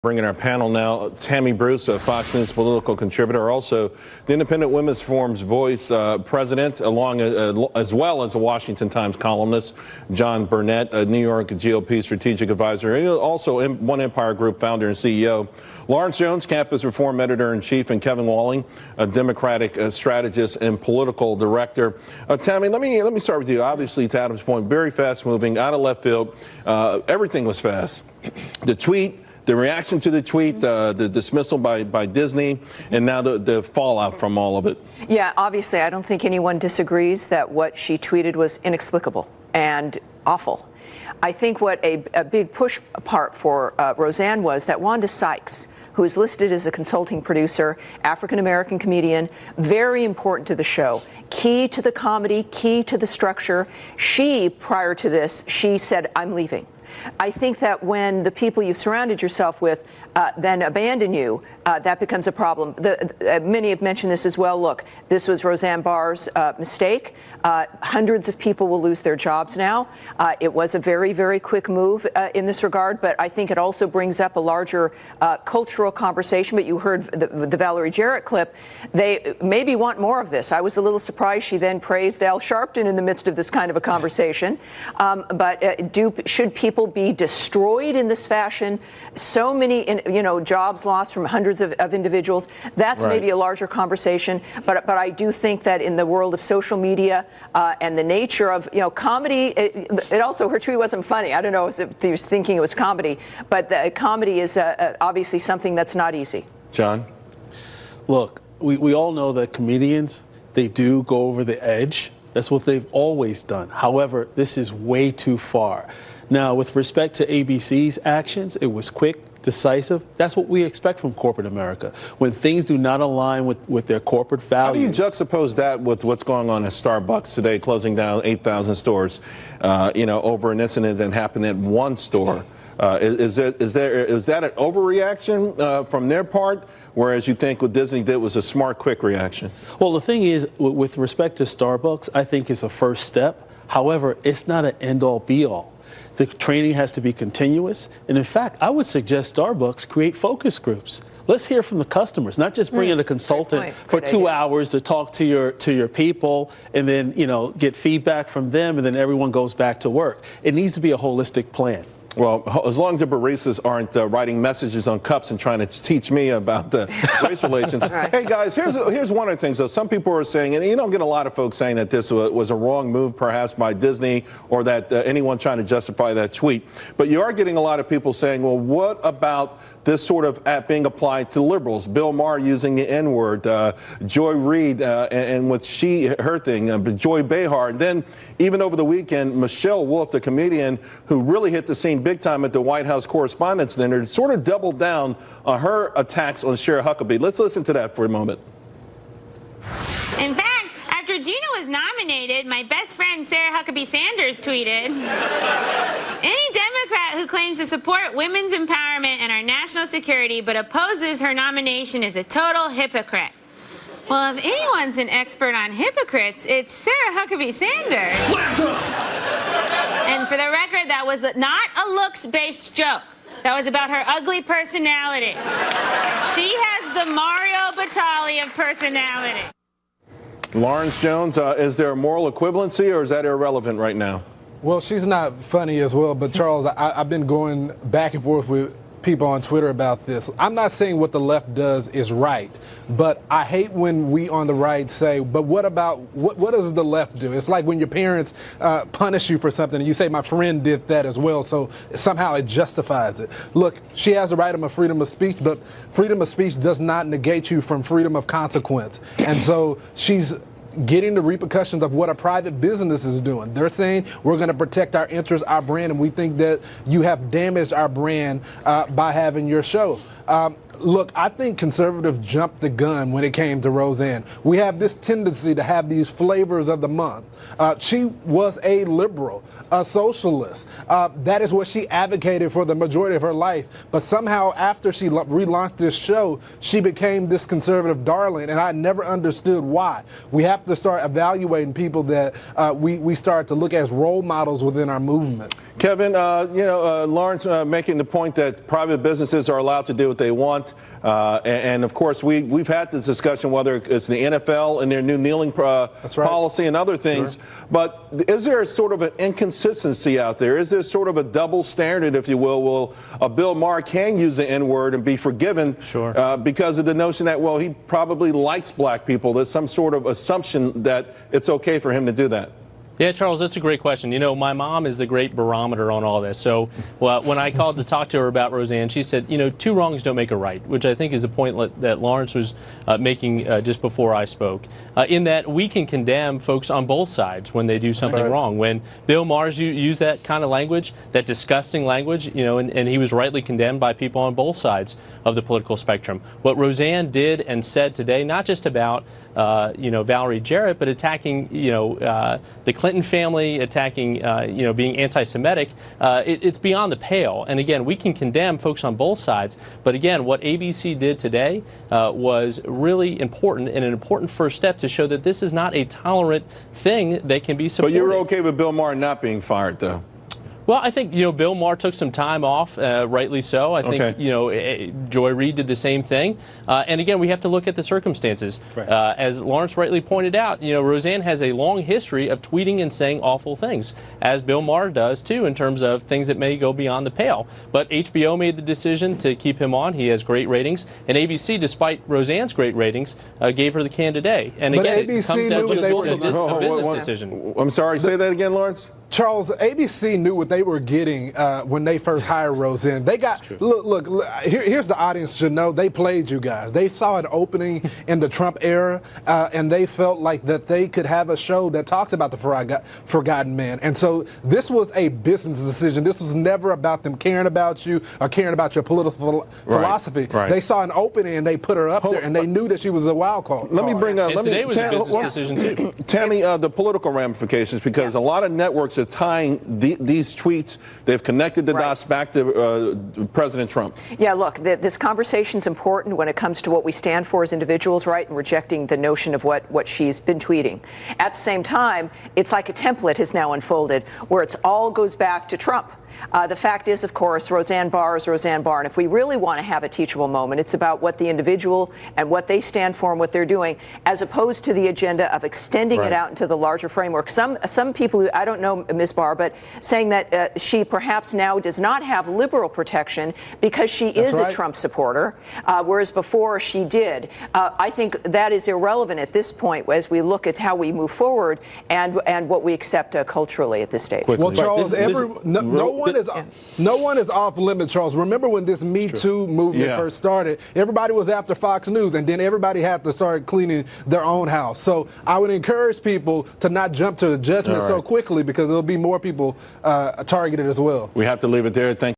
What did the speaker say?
Bringing our panel now, Tammy Bruce, a Fox News political contributor, also the Independent Women's Forum's Voice president, as well as a Washington Times columnist, John Burnett, a New York GOP strategic advisor, also One Empire Group founder and CEO, Lawrence Jones, campus reform editor-in-chief, and Kevin Walling, a Democratic strategist and political director. Tammy, let me start with you. Obviously, to Adam's point, very fast-moving, out of left field. Everything was fast. The tweet, the reaction to the tweet, the dismissal by Disney, and now the fallout from all of it. Yeah, obviously, I don't think anyone disagrees that what she tweeted was inexplicable and awful. I think what a big push apart for Roseanne was that Wanda Sykes, who is listed as a consulting producer, African-American comedian, very important to the show, key to the comedy, key to the structure. Prior to this, she said, "I'm leaving." I think that when the people you've surrounded yourself with then abandon you, that becomes a problem. Many have mentioned this as well. Look, this was Roseanne Barr's mistake. Hundreds of people will lose their jobs now. It was a very, very quick move in this regard, but I think it also brings up a larger cultural conversation. But you heard the Valerie Jarrett clip. They maybe want more of this. I was a little surprised she then praised Al Sharpton in the midst of this kind of a conversation. Should people be destroyed in this fashion? So many, jobs lost from hundreds of individuals. That's right. Maybe a larger conversation. But I do think that in the world of social media and the nature of comedy, it also, her tweet wasn't funny. I don't know if he was thinking it was comedy, but the comedy is obviously something that's not easy. John? Look, we all know that comedians, they do go over the edge. That's what they've always done. However, this is way too far. Now, with respect to ABC's actions, it was quick, decisive. That's what we expect from corporate America. When things do not align with their corporate values. How do you juxtapose that with what's going on at Starbucks today, closing down 8,000 stores, over an incident that happened at one store? Is that an overreaction from their part, whereas you think what Disney did was a smart, quick reaction? Well, the thing is, with respect to Starbucks, I think it's a first step. However, it's not an end-all, be-all. The training has to be continuous. And in fact, I would suggest Starbucks create focus groups. Let's hear from the customers, not just bring in a consultant for 2 hours to talk to your people and then, get feedback from them, and then everyone goes back to work. It needs to be a holistic plan. Well, as long as the baristas aren't writing messages on cups and trying to teach me about the race relations. Right. Hey, guys, here's one of the things, though. Some people are saying, and you don't get a lot of folks saying that this was a wrong move, perhaps, by Disney, or that anyone trying to justify that tweet. But you are getting a lot of people saying, well, what about this sort of app being applied to liberals? Bill Maher using the N-word, Joy Reid and what her thing, Joy Behar. And then even over the weekend, Michelle Wolf, the comedian who really hit the scene big time at the White House Correspondents' Dinner, sort of doubled down on her attacks on Sarah Huckabee. Let's listen to that for a moment. In fact, after Gina was nominated, my best friend Sarah Huckabee Sanders tweeted, "Any Democrat who claims to support women's empowerment and our national security but opposes her nomination is a total hypocrite." Well, if anyone's an expert on hypocrites, it's Sarah Huckabee Sanders. And for the record, that was not a looks-based joke. That was about her ugly personality. She has the Mario Batali of personality. Lawrence Jones, is there a moral equivalency, or is that irrelevant right now? Well, she's not funny as well, but Charles, I've been going back and forth with people on Twitter about this. I'm not saying what the left does is right, but I hate when we on the right say, but what does the left do? It's like when your parents punish you for something and you say, my friend did that as well, so somehow it justifies it. Look, she has the right of freedom of speech, but freedom of speech does not negate you from freedom of consequence. And so she's getting the repercussions of what a private business is doing. They're saying we're going to protect our interests, our brand, and we think that you have damaged our brand by having your show. Look, I think conservatives jumped the gun when it came to Roseanne. We have this tendency to have these flavors of the month. She was a liberal, a socialist. That is what she advocated for the majority of her life. But somehow after she relaunched this show, she became this conservative darling, and I never understood why. We have to start evaluating people that we start to look as role models within our movement. Kevin, Lawrence making the point that private businesses are allowed to do what they want. And of course, we've had this discussion, whether it's the NFL and their new kneeling policy and other things. Sure. But is there sort of an inconsistency out there? Is there sort of a double standard, if you will? Will Bill Maher can use the N-word and be forgiven because of the notion that, well, he probably likes black people? There's some sort of assumption that it's okay for him to do that. Yeah, Charles, that's a great question. You know, my mom is the great barometer on all this. So when I called to talk to her about Roseanne, she said, you know, two wrongs don't make a right, which I think is the point that Lawrence was making just before I spoke, in that we can condemn folks on both sides when they do something wrong. When Bill Maher used that kind of language, that disgusting language, you know, and he was rightly condemned by people on both sides of the political spectrum. What Roseanne did and said today, not just about Valerie Jarrett, but attacking, the Clinton family, attacking, being anti-Semitic, it's beyond the pale. And again, we can condemn folks on both sides. But again, what ABC did today was really important and an important first step to show that this is not a tolerant thing that can be supported. But you're okay with Bill Maher not being fired, though? Well, I think, Bill Maher took some time off, rightly so. I think, Joy Reid did the same thing. And again, we have to look at the circumstances. Right. As Lawrence rightly pointed out, Roseanne has a long history of tweeting and saying awful things, as Bill Maher does, too, in terms of things that may go beyond the pale. But HBO made the decision to keep him on. He has great ratings. And ABC, despite Roseanne's great ratings, gave her the can today. And again, it comes down to a business decision. I'm sorry, say that again, Lawrence? Charles, ABC knew what they were getting when they first hired Roseanne. They got, look, here's the audience should know, they played you guys. They saw an opening in the Trump era, and they felt like that they could have a show that talks about the forgotten man. And so this was a business decision. This was never about them caring about you or caring about your political philosophy. Right. They saw an opening and they put her up there, and they knew that she was a wild card. Let me bring up, today was a business decision too. Tammy, the political ramifications, because a lot of networks are tying these tweets. They've connected the dots back to President Trump. Yeah, look, this conversation's important when it comes to what we stand for as individuals, right, and rejecting the notion of what she's been tweeting. At the same time, it's like a template has now unfolded where it's all goes back to Trump. The fact is, of course, Roseanne Barr is Roseanne Barr. And if we really want to have a teachable moment, it's about what the individual and what they stand for and what they're doing, as opposed to the agenda of extending it out into the larger framework. Some people, I don't know Ms. Barr, but saying that she perhaps now does not have liberal protection because she is a Trump supporter, whereas before she did. I think that is irrelevant at this point as we look at how we move forward and what we accept culturally at this stage. Well, Charles, no one is off limits, Charles. Remember when this Me Too movement first started, everybody was after Fox News, and then everybody had to start cleaning their own house. So I would encourage people to not jump to judgment so quickly, because there'll be more people targeted as well. We have to leave it there. Thank